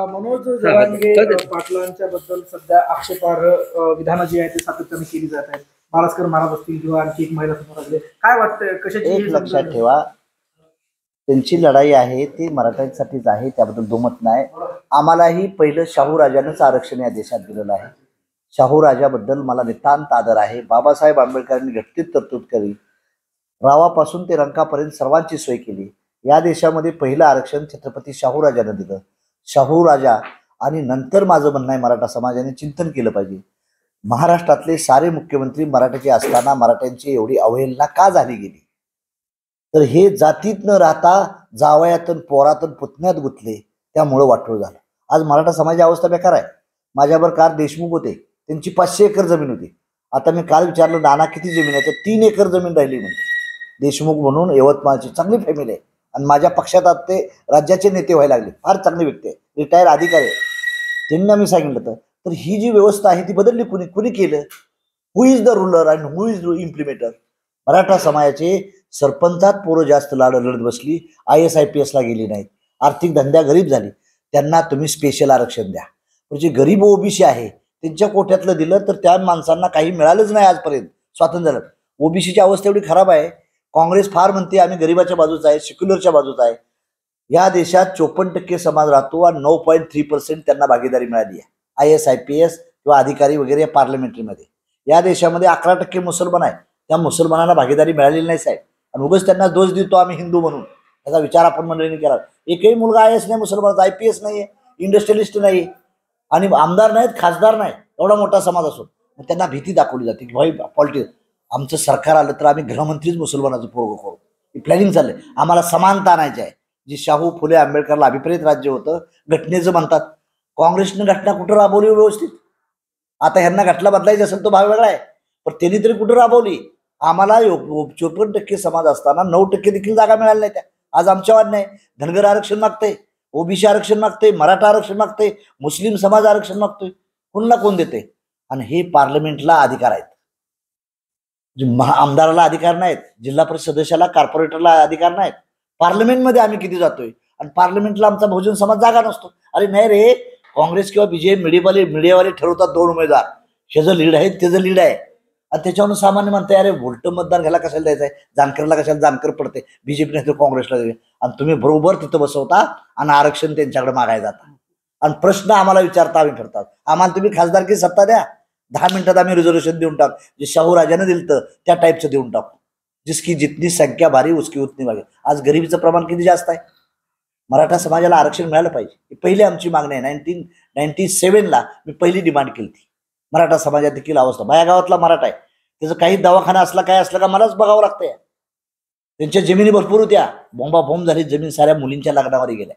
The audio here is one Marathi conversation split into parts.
मनोज जरांगे पाटलांच्या बद्दल सध्या आक्षेपार्ह विधानं जी आहेत ते सातत्याने केली जात आहेत. बाळास्कर महाराज असतील किंवा आणखी एक महिला समोर आली, काय वाटतं कशाची? एक लक्षात ठेवा, त्यांची लढाई आहे ती मराठ्यांसाठीच आहे, त्याबद्दल दुमत नाही. आम्हालाही पहिलं शाहू राजानंच आरक्षण या देशात दिलेलं आहे. शाहू राजाबद्दल मला नितांत आदर आहे. बाबासाहेब आंबेडकरांनी घटनेत तरतूद केली, रावापासून ते रंकापर्यंत सर्वांची सोय केली. या देशामध्ये पहिलं आरक्षण छत्रपती शाहू राजानं दिलं. शाहू राजा आणि नंतर माझं म्हणणं आहे मराठा समाजाने चिंतन केलं पाहिजे. महाराष्ट्रातले सारे मुख्यमंत्री मराठ्याचे असताना मराठ्यांची एवढी अवहेलना का झाली गेली? तर हे जातीत न राहता जावयातून पोरातून पुतण्यात गुंतले, त्यामुळं वाटोळ झालं. आज मराठा समाजाची अवस्था बेकार आहे. माझ्यावर कार देशमुख होते, त्यांची 500 एकर जमीन होती. आता मी काल विचारलं नाना किती जमीन आहे, तर 3 एकर जमीन राहिली म्हणते. देशमुख म्हणून यवतमाळची चांगली फॅमिली आहे आणि माझ्या पक्षात आज ते राज्याचे नेते व्हायला लागले. फार चांगली व्यक्ती आहे, रिटायर अधिकारी आहे. त्यांनी आम्ही सांगितलं तर ही जी व्यवस्था आहे ती बदलली कुणी केलं? Who is the ruler and who is the implementer? Maratha समाजाचे सरपंचात पोरं जास्त लढत बसली, IAS IPS ला गेली नाहीत, आर्थिक धंद्या गरीब झाली. त्यांना तुम्ही स्पेशल आरक्षण द्या. म्हणजे गरीब OBC आहे त्यांच्या कोट्यातलं दिलं तर त्या माणसांना काही मिळालंच नाही आजपर्यंत स्वातंत्र्य झालं. OBCची अवस्था एवढी खराब आहे. काँग्रेस फार म्हणते आम्ही गरीबाच्या बाजूचा आहे, सेक्युलरच्या बाजूचा आहे. या देशात 54% समाज राहतो आणि 9.3% त्यांना भागीदारी मिळाली आहे IAS IPS किंवा अधिकारी वगैरे पार्लमेंटरीमध्ये. या देशामध्ये 11% मुसलमान आहे, त्या मुसलमानांना भागीदारी मिळालेली नाही साहेब. आणि उगाच त्यांना दोष देतो आम्ही हिंदू म्हणून, त्याचा विचार आपण मंडळीने केला. एकही मुलगा IAS नाही, मुसलमानाचा IPS नाही आहे, इंडस्ट्रियलिस्ट नाही आणि आमदार नाहीत, खासदार नाही, एवढा मोठा समाज असून त्यांना भीती दाखवली जाते की भाई पॉलिटिक्स आमचं सरकार आलं तर आम्ही गृहमंत्रीच मुसलमानाचं पोरगं करू. हे प्लॅनिंग चाललंय. आम्हाला समानता आणायची आहे. जी शाहू फुले आंबेडकरला अभिप्रेत राज्य होतं, घटनेचं म्हणतात. काँग्रेसनं घटना कुठं राबवली व्यवस्थित? आता ह्यांना घटना बदलायची असेल तो भाग वेगळा आहे, पण त्यांनी तरी कुठं राबवली? आम्हाला 54% समाज असताना 9% देखील जागा मिळाल्या नाही त्या. आज आमच्यावर नाही. धनगर आरक्षण मागतंय, OBC आरक्षण मागतंय, मराठा आरक्षण मागतंय, मुस्लिम समाज आरक्षण मागतोय. कोणला कोण देते? आणि हे पार्लमेंटला अधिकार आहेत. आमदाराला अधिकार नाहीत, जिल्हा परिषद सदस्याला, कॉर्पोरेटरला अधिकार नाहीत. पार्लमेंटमध्ये आम्ही किती जातोय आणि पार्लमेंटला आमचा बहुजन समाज जागा नसतो. अरे नाही रे, काँग्रेस किंवा BJP मीडियावाले ठरवतात 2 उमेदवार, ह्याचं लीड आहे त्याचं लीड आहे आणि त्याच्यावरून सामान्य म्हणताय अरे व्होल्ट मतदान घ्यायला कशाला द्यायचं आहे, जानकरला कशाला जानकर पडते, BJP नाही तर काँग्रेसला द्यावे. आणि तुम्ही बरोबर तिथं बसवता आणि आरक्षण त्यांच्याकडे मागायला जाता आणि प्रश्न आम्हाला विचारता आम्ही ठरतात. आम्हाला तुम्ही खासदारकी सत्ता द्या, 10 मिनिटात आम्ही रिझर्वेशन देऊन टाकू. जे शाहू राजानं दिलं त्या टाईपचं देऊन टाकू. जिसकी जितनी संख्या भारी उसकी उतनी वागे. आज गरिबीचं प्रमाण किती जास्त आहे. मराठा समाजाला आरक्षण मिळालं पाहिजे, ही पहिली आमची मागणी आहे. 1997ला मी पहिली डिमांड केली होती. मराठा समाजात देखील अवस्था, माझ्या गावातला मराठा आहे, त्याचं काही दवाखाना असला काय असलं का मलाच बघावं लागतंय. त्यांच्या जमिनी भरपूर होत्या, बोंबाबोंब झाली, जमीन साऱ्या मुलींच्या लग्नावर गेल्या.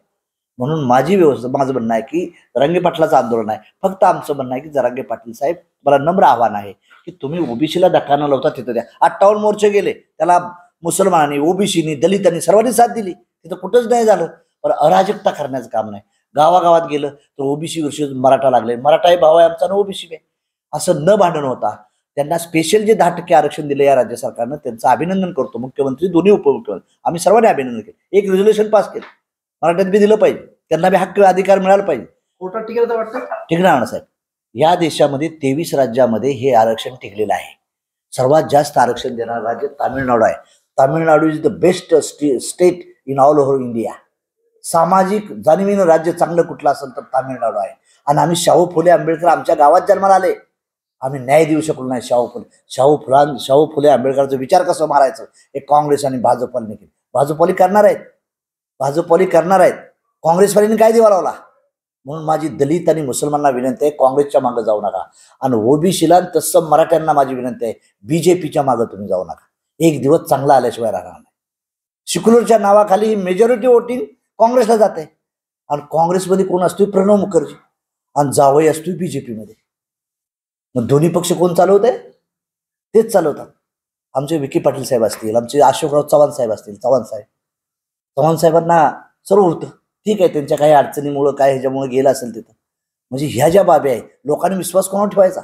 म्हणून माझं म्हणणं आहे की जरांगे पाटलाचं आंदोलन आहे. फक्त आमचं म्हणणं आहे की जरांगे पाटील साहेब, मला नम्र आव्हान आहे की तुम्ही OBCला धक्का न लावता तिथं द्या. 58 मोर्चे गेले, त्याला मुसलमानांनी, OBCनी, दलितांनी सर्वांनी साथ दिली, तिथं कुठंच नाही झालं. पण अराजकता करण्याचं काम नाही. गावागावात गेलं तर OBC वर्षी मराठा लागले, मराठा हे भाव आहे आमचा, OBC आहे असं न भांडण होता. त्यांना स्पेशल जे 10% आरक्षण दिलं या राज्य सरकारनं, त्यांचं अभिनंदन करतो. मुख्यमंत्री, दोन्ही उपमुख्यमंत्री, आम्ही सर्वांनी अभिनंदन केलं. एक रेझोल्युशन पास केलं, मराठ्यात बी दिलं पाहिजे, त्यांना बी हक्क अधिकार मिळाला पाहिजे. कोर्टात टिकलं तर वाटतं टिकणार साहेब. या देशामध्ये 23 राज्यामध्ये हे आरक्षण टिकलेलं आहे. सर्वात जास्त आरक्षण देणारं राज्य तामिळनाडू आहे. Tamil Nadu is the best state in all over India. सामाजिक जाणीवीनं राज्य चांगलं कुठलं असेल तर तामिळनाडू आहे. आणि आम्ही शाहू फुले आंबेडकर आमच्या गावात जन्माला आले, आम्ही न्याय देऊ शकलो नाही. शाहू फुले आंबेडकरचा विचार कसं मारायचं हे काँग्रेस आणि भाजपने केलं. भाजपवाली करणार आहेत, काँग्रेसवाल्यांनी काय दिवा लावला. म्हणून माझी दलित आणि मुसलमानांना विनंती आहे, काँग्रेसच्या मागं जाऊ नका. आणि OBCला तसं मराठ्यांना माझी विनंती आहे, BJPच्या मागं तुम्ही जाऊ नका. एक दिवस चांगला आल्याशिवाय राहणार नाही. सेक्युलरच्या नावाखाली ही मेजॉरिटी वोटिंग काँग्रेसला जाते आणि काँग्रेसमध्ये कोण असतोय? प्रणव मुखर्जी, आणि जावई असतोय BJPमध्ये. मग दोन्ही पक्ष कोण चालवत आहे? तेच चालवतात. आमचे विखे पाटील साहेब असतील, आमचे अशोकराव चव्हाण साहेब असतील, चव्हाण साहेबांना सर्व होतं. ठीक आहे, त्यांच्या काही अडचणीमुळं काय ह्याच्यामुळे गेलं असेल तिथं. म्हणजे ह्या ज्या बाबी आहेत, लोकांनी विश्वास कोणावर ठेवायचा?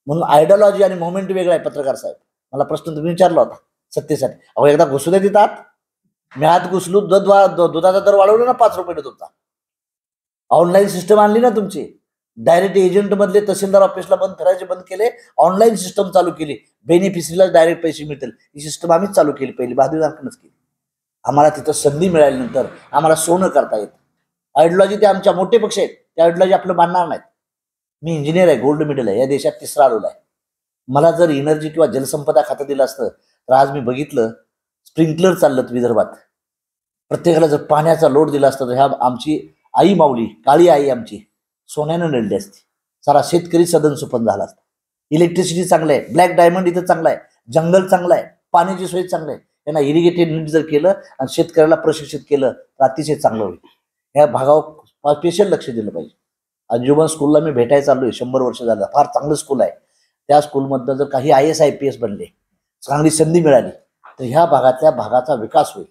म्हणून आयडिओलॉजी आणि मुवमेंट वेगळा आहे. पत्रकार साहेब, मला प्रश्न तुम्ही विचारला होता सत्तेसाठी. एकदा घुसू द्या तिथं, मी हात घुसलो, दुधाचा दर वाढवला ना 5 रुपये तुमचा. ऑनलाईन सिस्टम आणली ना तुमची. डायरेक्ट एजंट मधले तहसीलदार ऑफिसला बंद करायचे बंद केले, ऑनलाईन सिस्टम चालू केली. बेनिफिशरीला डायरेक्ट पैसे मिळतील ही सिस्टम आम्हीच चालू केली, पहिली बहादूरकरच केली. आम्हाला तिथं संधी मिळाल्यानंतर आम्हाला सोनं करता येतं. आयडिओलॉजी ते आमच्या मोठे पक्ष आहेत, त्या आयडिओलॉजी आपलं मानणार नाहीत. मी इंजिनियर आहे, गोल्ड मेडल आहे, या देशात 3रा आलेला आहे. मला जर एनर्जी किंवा जलसंपदा खातं दिलं असतं तर आज मी बघितलं स्प्रिंकलर चाललं विदर्भात. प्रत्येकाला जर पाण्याचा लोड दिला असता तर ह्या आमची आई माऊली, काळी आई आमची सोन्यानं नडली असती. सारा शेतकरी सदन सुपन झाला असता. इलेक्ट्रिसिटी चांगलं आहे, ब्लॅक डायमंड इथं चांगला आहे, जंगल चांगलं आहे, पाण्याची सोय चांगली आहे. त्यांना इरिगेटेड नीट जर केलं आणि शेतकऱ्याला प्रशिक्षित केलं तर अतिशय चांगलं होईल. ह्या भागावर स्पेशल लक्ष दिलं पाहिजे. अंजुमन स्कूलला मी भेटायला चाललोय, 100 वर्ष झालं, फार चांगलं स्कूल आहे. त्या स्कूलमधनं जर काही IAS IPS बनले, चांगली संधी मिळाली तर ह्या भागाचा विकास होईल.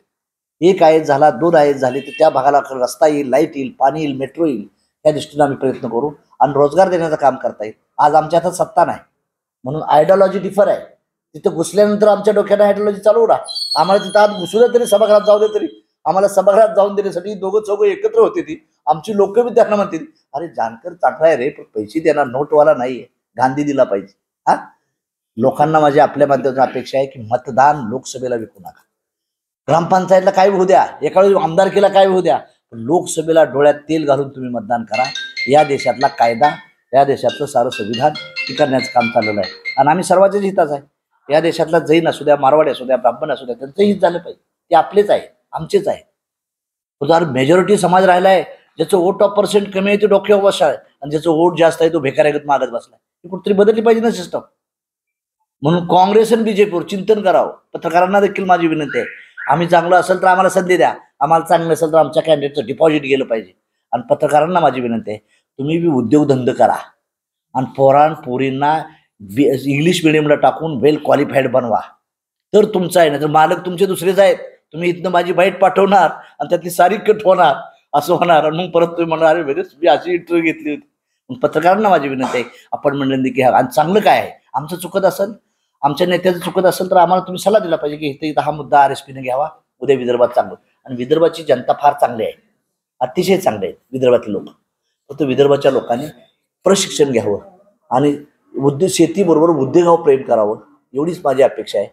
1 IAS झाला, 2 IAS झाले तर त्या भागाला रस्ता येईल, लाईट येईल, पाणी येईल, मेट्रो येईल. त्या दृष्टीने आम्ही प्रयत्न करू आणि रोजगार देण्याचं काम करता येईल. आज आमच्या हातात सत्ता नाही म्हणून आयडिओलॉजी डिफर आहे. तिथं घुसल्यानंतर आमच्या डोक्यानं आयडिओलॉजी चालू राहा. आम्हाला तिथं आत घुसू दे तरी, सभागृहात जाऊ दे तरी, आम्हाला सभागृहात जाऊन देण्यासाठी 2-4 एकत्र होते. ती आमची लोक बी त्यांना म्हणतील, अरे जानकर चांगला आहे रे, पण पैसे देणार नोटवाला नाहीये, गांधी दिला पाहिजे. हा, लोकांना माझी आपल्या माध्यमातून अपेक्षा आहे की मतदान लोकसभेला विकू नका. ग्रामपंचायतला काय होऊ द्या, एका वेळी आमदारकीला काय होऊ द्या, लोकसभेला डोळ्यात तेल घालून तुम्ही मतदान करा. या देशातला कायदा, या देशातलं सारं संविधान हे करण्याचं काम चाललेलं आहे आणि आम्ही सर्वांच्याच हिताच आहे. या देशातला जैन असू द्या, मारवाडी असू द्या, ब्राह्मण असू द्या, त्यांचं हित झालं पाहिजे. ते आपलेच आहे, आमचेच आहे. जर मेजॉरिटी समाज राहिला आहे, ज्याचं वोट ऑफ पर्सेंट कमी आहे ते डोक्यावर बसला आहे आणि ज्याचं वोट जास्त आहे तो भिकाऱ्यागत मागत बसलाय. ही कुठेतरी बदलली पाहिजे ना सिस्टम. म्हणून काँग्रेस आणि बीजेपीवर चिंतन करावं. पत्रकारांना देखील माझी विनंती आहे, आम्ही चांगलं असेल तर आम्हाला संधी द्या, आम्हाला चांगलं असेल तर आमच्या कॅन्डिडेटचं डिपॉझिट गेलं पाहिजे. आणि पत्रकारांना माझी विनंती आहे, तुम्ही बी उद्योगधंदे करा आणि पोरींना इंग्लिश मिडियमला टाकून वेल क्वालिफाईड बनवा, तर तुमचं आहे. ना तर मालक तुमचे दुसरेच आहेत. तुम्ही इथनं माझी बाईट पाठवणार आणि त्यातली सारी कट होणार, असं होणार आणि मग परत तुम्ही म्हणणार अरे वेगळेच मी अशी इंटरव्ह्यू घेतली होती. पत्रकारांना माझी विनंती आहे, आपण म्हणलं की आणि चांगलं काय आहे, आमचं चुकत असेल, आमच्या नेत्याचं चुकत असेल तर आम्हाला तुम्ही सल्ला दिला पाहिजे की इथं हा मुद्दा RSPने घ्यावा, उद्या विदर्भात चांगलं. आणि विदर्भाची जनता फार चांगली आहे, अतिशय चांगले आहेत विदर्भातले लोक. फक्त विदर्भाच्या लोकांनी प्रशिक्षण घ्यावं आणि शेतीबरोबर उद्योगावर प्रेम करावं, एवढीच माझी अपेक्षा आहे.